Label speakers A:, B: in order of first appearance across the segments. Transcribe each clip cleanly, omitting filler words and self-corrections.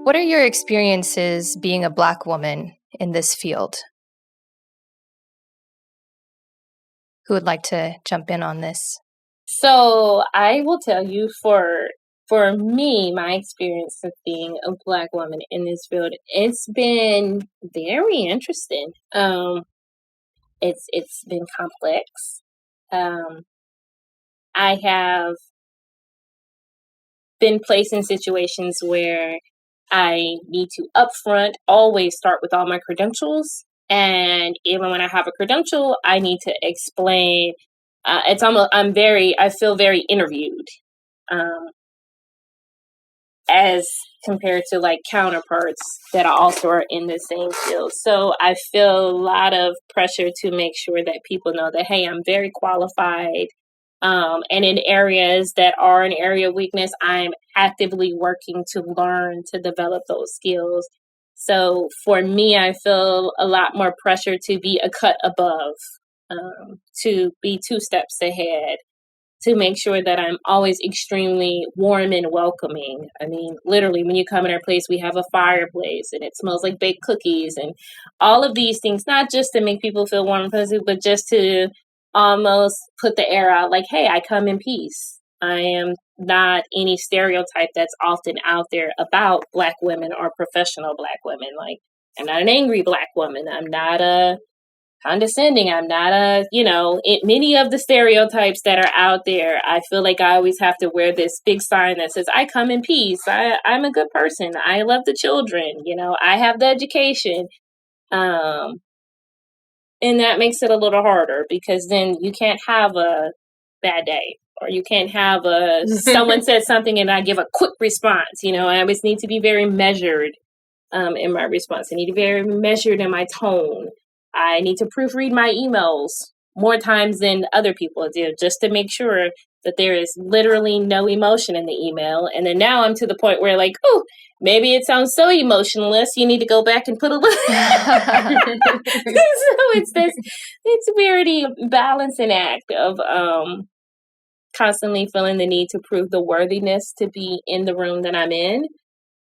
A: What are your experiences being a Black woman in this field? Who would like to jump in on this?
B: So I will tell you, for me, my experience of being a Black woman in this field, it's been very interesting. It's been complex. I have been placed in situations where I need to upfront always start with all my credentials. And even when I have a credential, I need to explain. I feel very interviewed, as compared to like counterparts that also are in the same field. So I feel a lot of pressure to make sure that people know that, hey, I'm very qualified. And in areas that are an area of weakness, I'm actively working to learn to develop those skills. So for me, I feel a lot more pressure to be a cut above, to be 2 steps ahead, to make sure that I'm always extremely warm and welcoming. I mean, literally, when you come in our place, we have a fireplace and it smells like baked cookies and all of these things, not just to make people feel warm and fuzzy, but just to almost put the air out like, hey, I come in peace. I am not any stereotype that's often out there about Black women or professional Black women. Like, I'm not an angry Black woman. I'm not a condescending. I'm not many of the stereotypes that are out there. I feel like I always have to wear this big sign that says, I come in peace. I'm a good person. I love the children. I have the education. And that makes it a little harder because then you can't have a bad day or you can't have someone says something and I give a quick response. I always need to be very measured in my response. I need to be very measured in my tone. I need to proofread my emails more times than other people do just to make sure that there is literally no emotion in the email. And then now I'm to the point where like, oh, maybe it sounds so emotionless. You need to go back and put a little. So it's a very balancing act of constantly feeling the need to prove the worthiness to be in the room that I'm in.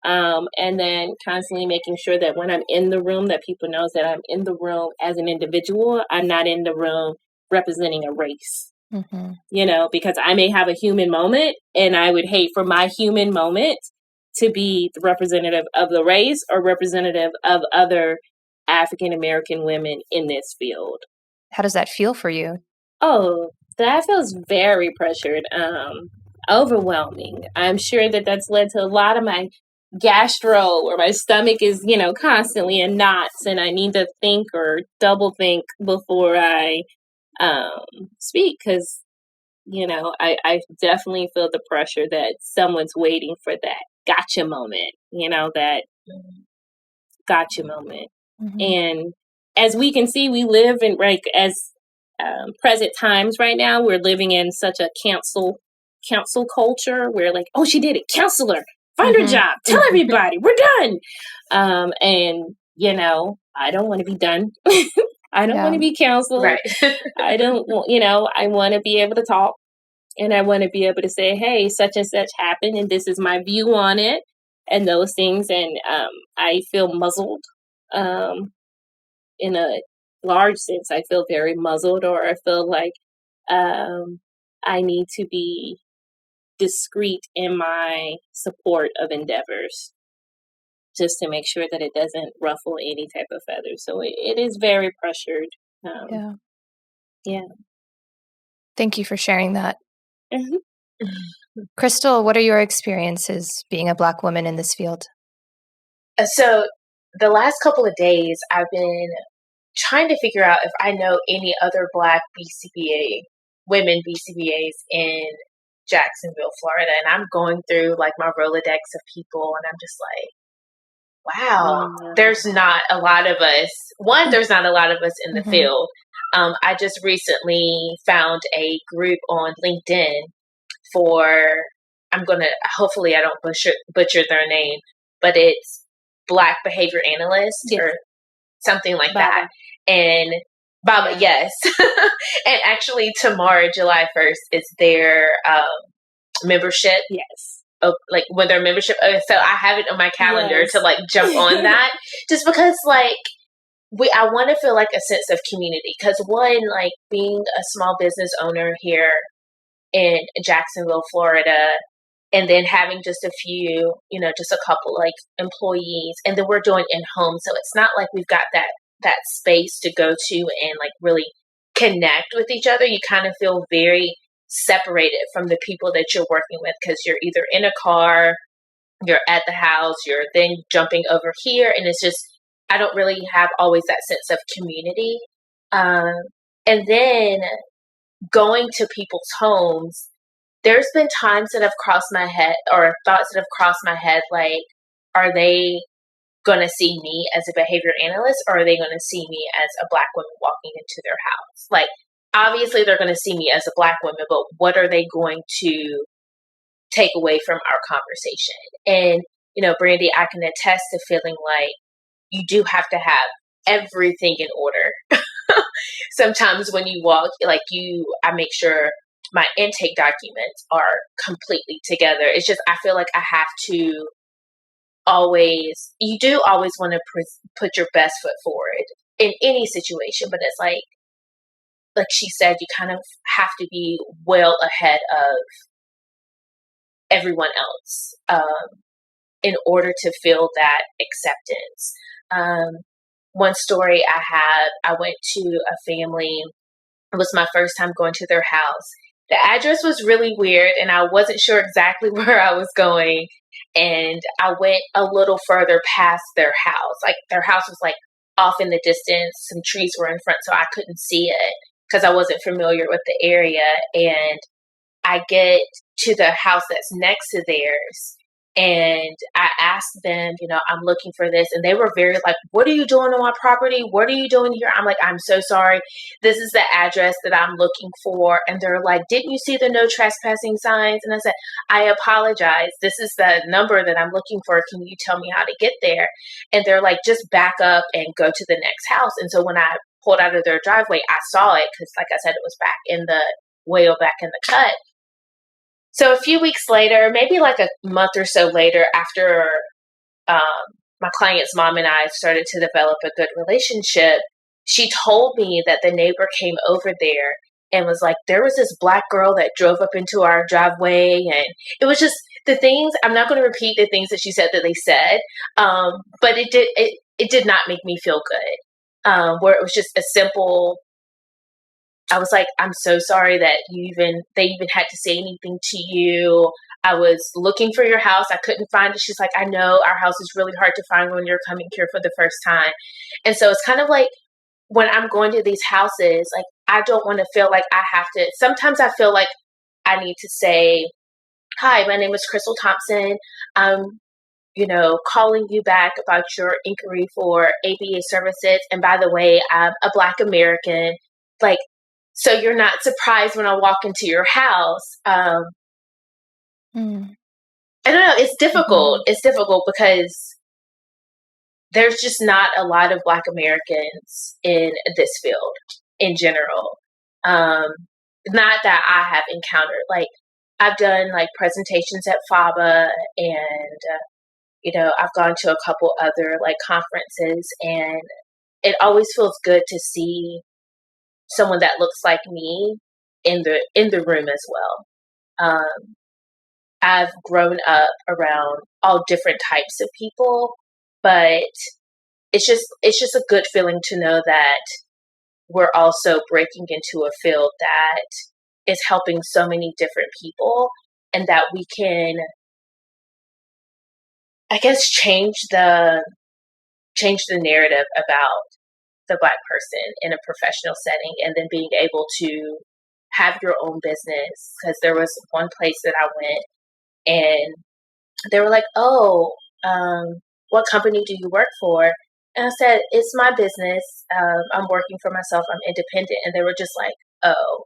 B: And then constantly making sure that when I'm in the room, that people knows that I'm in the room as an individual. I'm not in the room representing a race, because I may have a human moment and I would hate for my human moment to be the representative of the race or representative of other African-American women in this field.
A: How does that feel for you?
B: Oh, that feels very pressured, overwhelming. I'm sure that that's led to a lot of my gastro where my stomach is, constantly in knots and I need to think or double think before I speak because, I definitely feel the pressure that someone's waiting for that gotcha moment, that gotcha moment. Mm-hmm. And as we can see, we live in present times right now, we're living in such a cancel culture where like, oh, she did it, cancel her. Find her job. Tell everybody we're done. And, I don't want to be done. I don't want to be counseled.
C: Right.
B: I don't want, I want to be able to talk and I want to be able to say, hey, such and such happened and this is my view on it and those things. And I feel muzzled in a large sense. I feel very muzzled or I feel like I need to be discreet in my support of endeavors just to make sure that it doesn't ruffle any type of feathers. So it is very pressured. Yeah.
A: Thank you for sharing that. Crystal, what are your experiences being a Black woman in this field?
C: So the last couple of days, I've been trying to figure out if I know any other Black women BCBAs in Jacksonville, Florida. And I'm going through like my Rolodex of people and I'm just like, wow, there's not a lot of us. There's not a lot of us in the field. I just recently found a group on LinkedIn hopefully I don't butcher their name, but it's Black Behavior Analyst or something like that. And Baba, yes. And actually tomorrow, July 1st, is their membership like when their membership, so I have it on my calendar
B: Yes.
C: to like jump on that, just because like I want to feel like a sense of community, because one, like being a small business owner here in Jacksonville, Florida, and then having just a few, just a couple like employees, and then we're doing in-home, so it's not like we've got that space to go to and like really connect with each other. You kind of feel very separated from the people that you're working with, because you're either in a car, you're at the house, you're then jumping over here, and it's just, I don't really have always that sense of community. And then going to people's homes, there's been times that have crossed my head, or thoughts that have crossed my head, like, are they going to see me as a behavior analyst, or are they going to see me as a Black woman walking into their house? Like, obviously they're going to see me as a Black woman, but what are they going to take away from our conversation? And, Brandy, I can attest to feeling like you do have to have everything in order. Sometimes when you walk, like I make sure my intake documents are completely together. It's just, I feel like I have to you do always want to put your best foot forward in any situation, but it's like she said, you kind of have to be well ahead of everyone else in order to feel that acceptance. One story I went to a family. It was my first time going to their house. The address was really weird, and I wasn't sure exactly where I was going. And I went a little further past their house. Like, their house was like off in the distance. Some trees were in front, so I couldn't see it because I wasn't familiar with the area. And I get to the house that's next to theirs, and I asked them, I'm looking for this. And they were very like, what are you doing on my property? What are you doing here? I'm like, I'm so sorry. This is the address that I'm looking for. And they're like, didn't you see the no trespassing signs? And I said, I apologize. This is the number that I'm looking for. Can you tell me how to get there? And they're like, just back up and go to the next house. And so when I pulled out of their driveway, I saw it, because like I said, it was way back in the cut. So a few weeks later, maybe like a month or so later, after my client's mom and I started to develop a good relationship, she told me that the neighbor came over there and was like, there was this Black girl that drove up into our driveway. And it was just the things, I'm not going to repeat the things that she said that they said, but it did not make me feel good, where it was just a simple, I was like, I'm so sorry that they even had to say anything to you. I was looking for your house. I couldn't find it. She's like, I know our house is really hard to find when you're coming here for the first time. And so it's kind of like, when I'm going to these houses, like, I don't want to feel like I have to, sometimes I feel like I need to say, hi, my name is Crystal Thompson. I'm, calling you back about your inquiry for ABA services. And by the way, I'm a Black American. Like, so you're not surprised when I walk into your house. I don't know. It's difficult. It's difficult because there's just not a lot of Black Americans in this field in general. Not that I have encountered. Like, I've done like presentations at FABA, and I've gone to a couple other like conferences, and it always feels good to see someone that looks like me in the room as well. I've grown up around all different types of people, but it's just a good feeling to know that we're also breaking into a field that is helping so many different people, and that we can, I guess, change the narrative about the Black person in a professional setting, and then being able to have your own business. Because there was one place that I went, and they were like, oh, what company do you work for? And I said, it's my business. I'm working for myself. I'm independent. And they were just like, oh.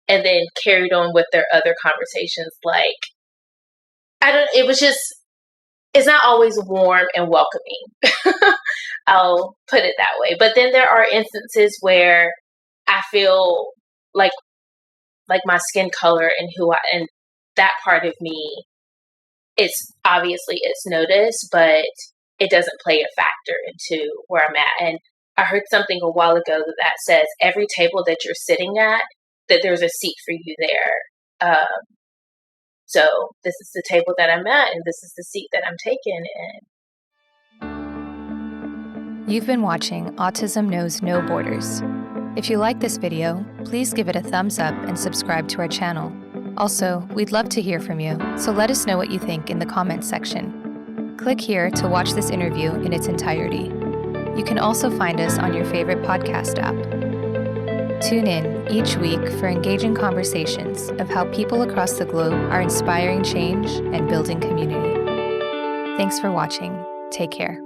C: And then carried on with their other conversations. Like, it's not always warm and welcoming. I'll put it that way. But then there are instances where I feel like my skin color and and that part of me it's noticed, but it doesn't play a factor into where I'm at. And I heard something a while ago that says every table that you're sitting at, that there's a seat for you there. So this is the table that I'm at, and this is the seat that I'm taking. And
A: You've been watching Autism Knows No Borders. If you like this video, please give it a thumbs up and subscribe to our channel. Also, we'd love to hear from you, so let us know what you think in the comments section. Click here to watch this interview in its entirety. You can also find us on your favorite podcast app. Tune in each week for engaging conversations of how people across the globe are inspiring change and building community. Thanks for watching. Take care.